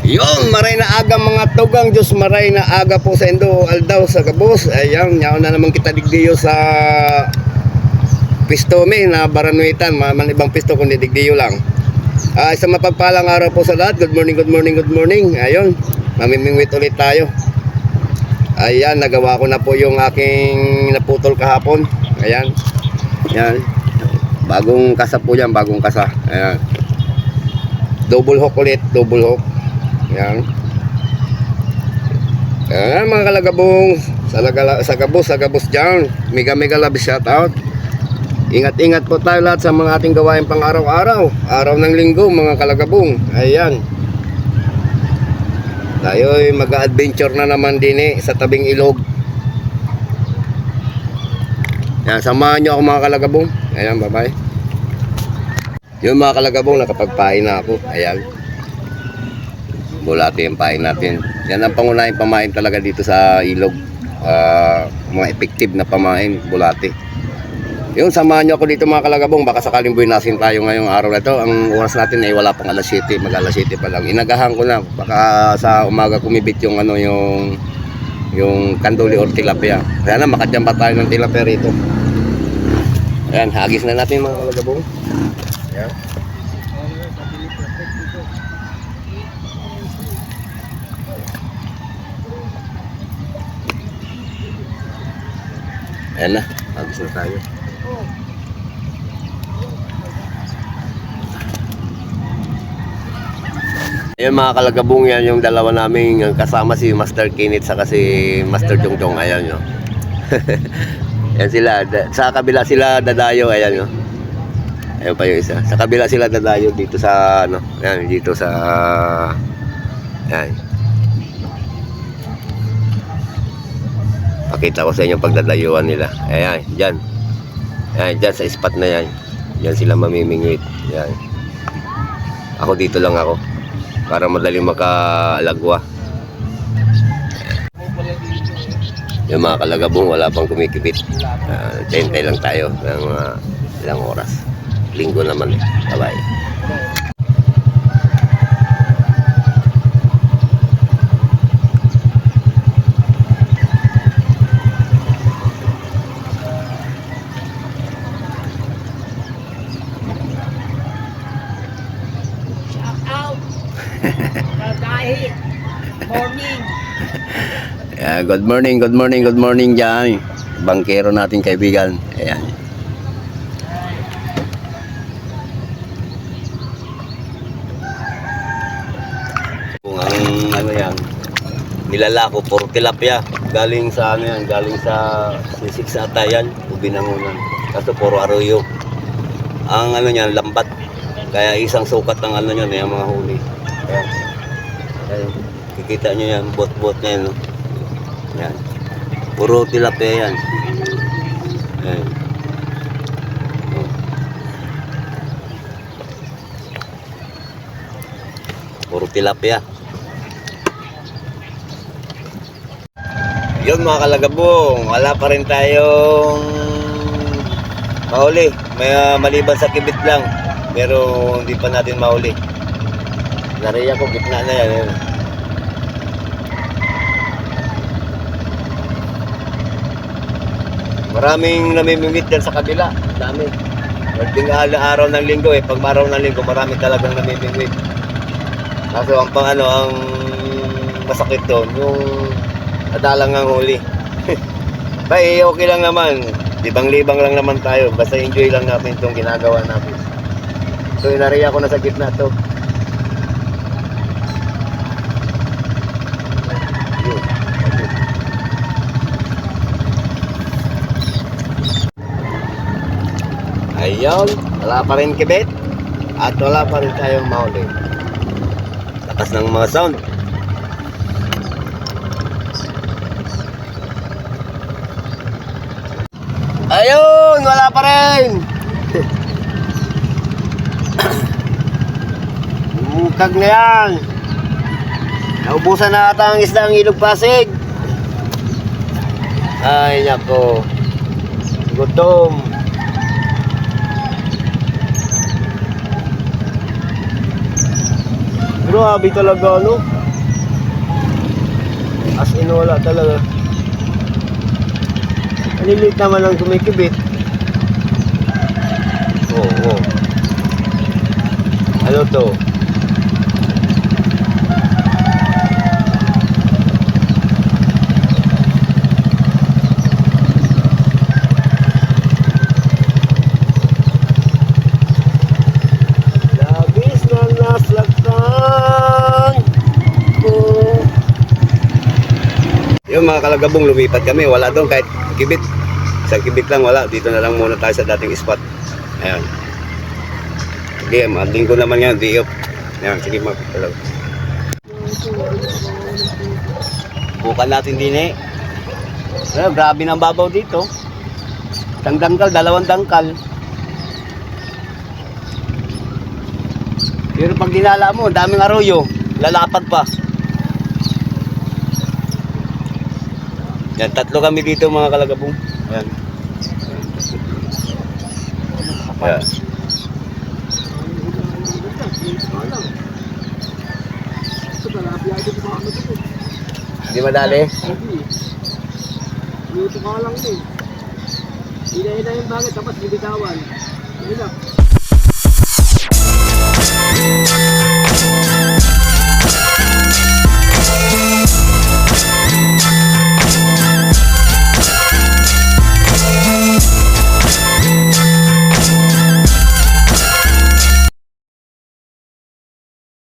Yung maray na aga mga tugang Diyos, maray na aga po sa Indo Aldaw sa Gabos. Ayan, nyaw na naman kita digdiyo sa pisto mi na Baranuitan, man ibang pisto kundi digdiyo lang. Isang mapagpalang araw po sa lahat. Good morning, good morning, good morning. Ayun, mamimingwit ulit tayo. Ayan, nagawa ko na po yung aking naputol kahapon. Ayan, ayan. Bagong kasa po yan, bagong kasa. Ayan. Double hook ulit, double hook. Ayan. Ayan mga kalagabong, sa Gabos dyan. Mega love shout out. Ingat-ingat po tayo lahat sa mga ating gawain pang araw-araw. Araw ng linggo mga kalagabong. Ayan. Tayo ay mag-adventure na naman din sa tabing ilog. Ayan, samahan nyo ako mga kalagabong. Ayan, bye-bye. Yung mga kalagabong, nakapagpain na ako. Ayan. Bulati yung pain natin. Yan ang pangunahing pamain talaga dito sa ilog. Mga effective na pamain, bulati. Yung samahan nyo ako dito mga kalagabong. Baka sakaling buwinasin tayo ngayong araw na ito. Ang oras natin ay wala pang alas 7. Mag alas 7 pa lang. Inagahan ko na. Baka sa umaga kumibit yung yung kanduli or tilapia. Kaya na makadyan pa tayo ng tilapia rito. Ayan, hagis na natin mga kalagabong. Ayan. Ayan na, hagis na tayo. Ayan mga kalagabong, yan yung dalawa namin kasama, si Master Kinit saka si Master Jongjong. Ayan nyo. Ayan sila, sa kabila sila dadayo. Ayan nyo. Ayan pa yung isa. Sa kabila sila dadayo dito sa ayan, dito sa ayan. Pakita ko sa inyo pagdadayuan nila. Ayan, dyan. Ayan, dyan sa spot na yan. Dyan sila mamimingwit. Ayan. Ako dito lang ako. Para madaling makaalagwa. Yung mga kalagabong wala pang kumikipit. Tentay lang tayo ng ilang oras. Linggo naman eh. Bye-bye. Morning. Yeah, good morning dyan. Bangkero natin kaibigan. Ayan. Kung ang yan, nilalako, puro tilapia. Galing sa galing sa sisig sa Atayan, Ubinangunan. Kaso puro arroyo. Ang niyan, lambat. Kaya isang sukat ng niyan, yung mga huli. Ayan. Ayan. Kikita nyo yan, bot-bot na yan, no? Yan. Puro tilapia yan. Ayan. Puro tilapia. Yun mga kalagabong, wala pa rin tayong mahuli. May maliban sa kibit lang, pero hindi pa natin mahuli. Nariya ko, gitna na yan. Yan. Maraming namimingwit dyan sa kabila. Dami. Pagding araw ng linggo eh. Pag araw ng linggo, marami talagang namimingwit. Kaso ang ang masakit doon, yung adalang ang huli. Bay, okay lang naman. Libang-libang lang naman tayo. Basta enjoy lang natin itong ginagawa natin. So, inariya ko na sa gitna to. Ayun, wala pa rin kibit at wala pa rin tayong mahuli. Lakas ng mga sound. Ayun, wala pa rin. Mukag na yan. Naubusan na ata ang isda ng Ilog Pasig. Ay nako, gutom. Grabe talaga, no? As in wala talaga. Malilit naman ang kumikibit. Oo. Ano to? Labis na nasaktan ko. Yung mga kalagabong lumipat kami, wala doon kahit kibit. Isang kibit lang wala. Dito na lang muna tayo sa dating spot. Ayan. Sige, maling ko naman yan, diop. Ayan, sige magpapalaw. Bukan natin din eh. Well, grabe ng babaw dito. Isang dangkal, dalawang dangkal. Pero pag dinala mo, daming arroyo. Lalapad pa. Yan, tatlo kami dito mga kalagabong. Ayan. Ayan. Hindi madali. Minuto ka lang eh. Hila-hila yung bagay tapos bibitawan. Hila.